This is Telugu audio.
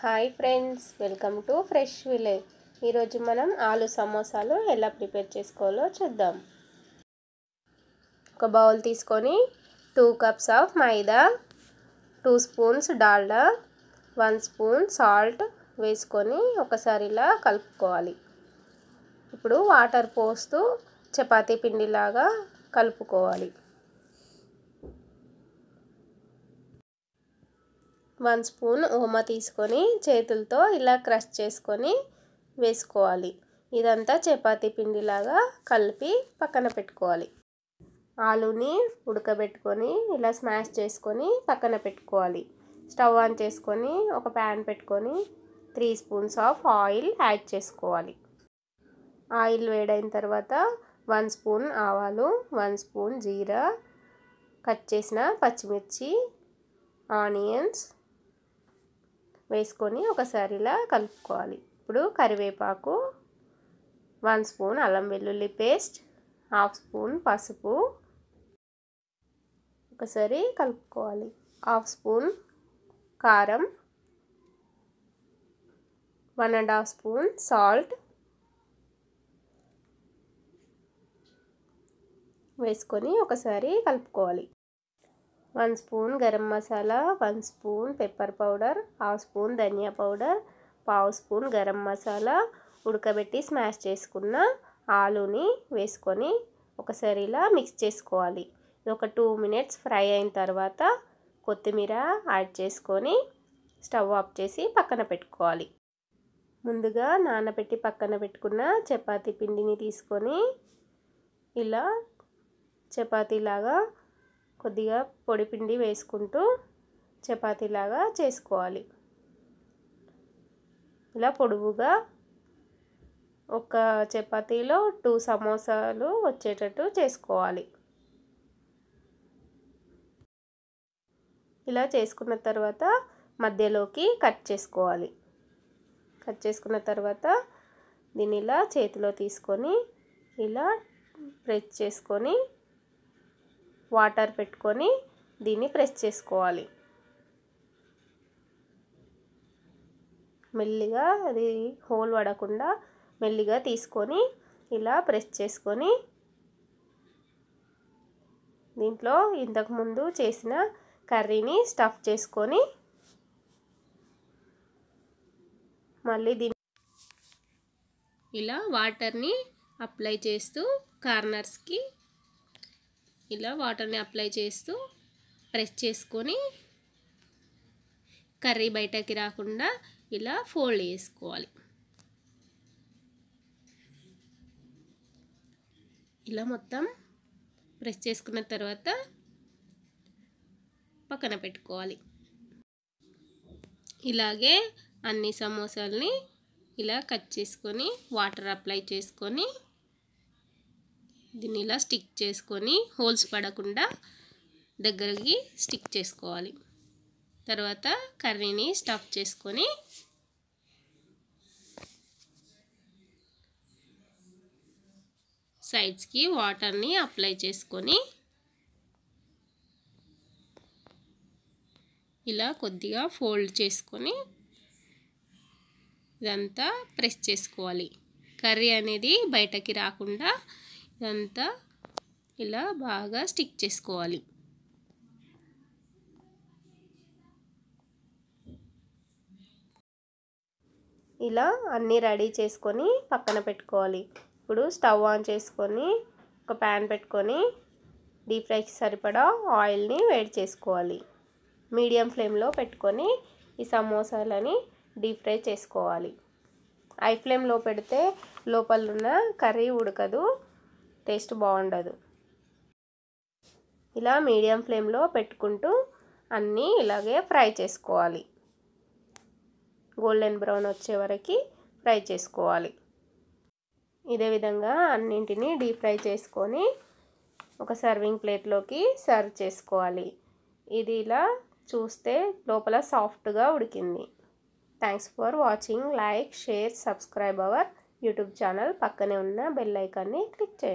Hi friends, welcome to fresh village. ఈరోజు మనం ఆలు సమోసాలు ఎలా ప్రిపేర్ చేసుకోవాలో చూద్దాం. ఒక బౌల్ తీసుకొని 2 cups of maida, 2 spoons Dalda, 1 spoon salt వేసుకొని ఒకసారి ఇలా కలుపుకోవాలి. ఇప్పుడు వాటర్ పోస్తూ చపాతీ పిండిలాగా కలుపుకోవాలి. 1 స్పూన్ ఓమా తీసుకొని చేతులతో ఇలా క్రష్ చేసుకొని వేసుకోవాలి. ఇదంతా చపాతీ పిండిలాగా కలిపి పక్కన పెట్టుకోవాలి. ఆలుని ఉడకబెట్టుకొని ఇలా స్మాష్ చేసుకొని పక్కన పెట్టుకోవాలి. స్టవ్ ఆన్ చేసుకొని ఒక ప్యాన్ పెట్టుకొని 3 స్పూన్స్ ఆఫ్ ఆయిల్ యాడ్ చేసుకోవాలి. ఆయిల్ వేడైన తర్వాత 1 స్పూన్ ఆవాలు, 1 స్పూన్ జీరా, కట్ చేసిన పచ్చిమిర్చి, ఆనియన్స్ వేసుకొని ఒకసారి ఇలా కలుపుకోవాలి. ఇప్పుడు కరివేపాకు, 1 స్పూన్ అల్లం వెల్లుల్లి పేస్ట్, 1/2 స్పూన్ పసుపు ఒకసారి కలుపుకోవాలి. 1/2 స్పూన్ కారం, 1.5 స్పూన్ సాల్ట్ వేసుకొని ఒకసారి కలుపుకోవాలి. 1 spoon garam masala, 1 spoon pepper powder, 1/2 spoon ధనియా పౌడర్, 1/2 స్పూన్ గరం మసాలా, ఉడకబెట్టి స్మాష్ చేసుకున్న ఆలుని వేసుకొని ఒకసారి ఇలా మిక్స్ చేసుకోవాలి. ఒక 2 మినిట్స్ ఫ్రై అయిన తర్వాత కొత్తిమీర యాడ్ చేసుకొని స్టవ్ ఆఫ్ చేసి పక్కన పెట్టుకోవాలి. ముందుగా నానబెట్టి పక్కన పెట్టుకున్న చపాతీ పిండిని తీసుకొని ఇలా చపాతీలాగా కొద్దిగా పొడి పిండి వేసుకుంటూ చపాతీలాగా చేసుకోవాలి. ఇలా పొడువుగా ఒక చపాతీలో 2 సమోసాలు వచ్చేటట్టు చేసుకోవాలి. ఇలా చేసుకున్న తర్వాత మధ్యలోకి కట్ చేసుకోవాలి. కట్ చేసుకున్న తర్వాత దీన్ని ఇలా చేతిలో తీసుకొని ఇలా ప్రెస్ చేసుకొని వాటర్ పెట్టుకొని దీన్ని ప్రెస్ చేసుకోవాలి. మెల్లిగా అది హోల్ పడకుండా మెల్లిగా తీసుకొని ఇలా ప్రెస్ చేసుకొని దీంట్లో ఇంతకుముందు చేసిన కర్రీని స్టఫ్ చేసుకొని మళ్ళీ దీన్ని ఇలా వాటర్ని అప్లై చేస్తూ కార్నర్స్కి ఇలా వాటర్ని అప్లై చేస్తూ ప్రెస్ చేసుకొని కర్రీ బయటకి రాకుండా ఇలా ఫోల్డ్ చేసుకోవాలి. ఇలా మొత్తం ప్రెస్ చేసుకున్న తర్వాత పక్కన పెట్టుకోవాలి. ఇలాగే అన్ని సమోసాలని ఇలా కట్ చేసుకొని వాటర్ అప్లై చేసుకొని దీన్ని ఇలా స్టిక్ చేసుకొని హోల్స్ పడకుండా దగ్గరికి స్టిక్ చేసుకోవాలి. తర్వాత కర్రీని స్టఫ్ చేసుకొని సైడ్స్కి వాటర్ని అప్లై చేసుకొని ఇలా కొద్దిగా ఫోల్డ్ చేసుకొని ఇదంతా ప్రెస్ చేసుకోవాలి. కర్రీ అనేది బయటకి రాకుండా ఇదంతా ఇలా బాగా స్టిక్ చేసుకోవాలి. ఇలా అన్నీ రెడీ చేసుకొని పక్కన పెట్టుకోవాలి. ఇప్పుడు స్టవ్ ఆన్ చేసుకొని ఒక ప్యాన్ పెట్టుకొని డీప్ ఫ్రైకి సరిపడా ఆయిల్ని వేడి చేసుకోవాలి. మీడియం ఫ్లేమ్లో పెట్టుకొని ఈ సమోసాలని డీప్ ఫ్రై చేసుకోవాలి. హై ఫ్లేమ్లో పెడితే లోపల ఉన్న కర్రీ ఉడకదు, టేస్ట్ బాగుండదు. ఇలా మీడియం ఫ్లేమ్లో పెట్టుకుంటూ అన్నీ ఇలాగే ఫ్రై చేసుకోవాలి. గోల్డెన్ బ్రౌన్ వచ్చే వరకు ఫ్రై చేసుకోవాలి. ఇదే విధంగా అన్నింటినీ డీప్ ఫ్రై చేసుకొని ఒక సర్వింగ్ ప్లేట్లోకి సర్వ్ చేసుకోవాలి. ఇది ఇలా చూస్తే లోపల సాఫ్ట్గా ఉడికింది. Thanks for watching. Like, share, subscribe our YouTube channel. పక్కనే ఉన్న బెల్ ఐకాన్ని క్లిక్ చేయండి.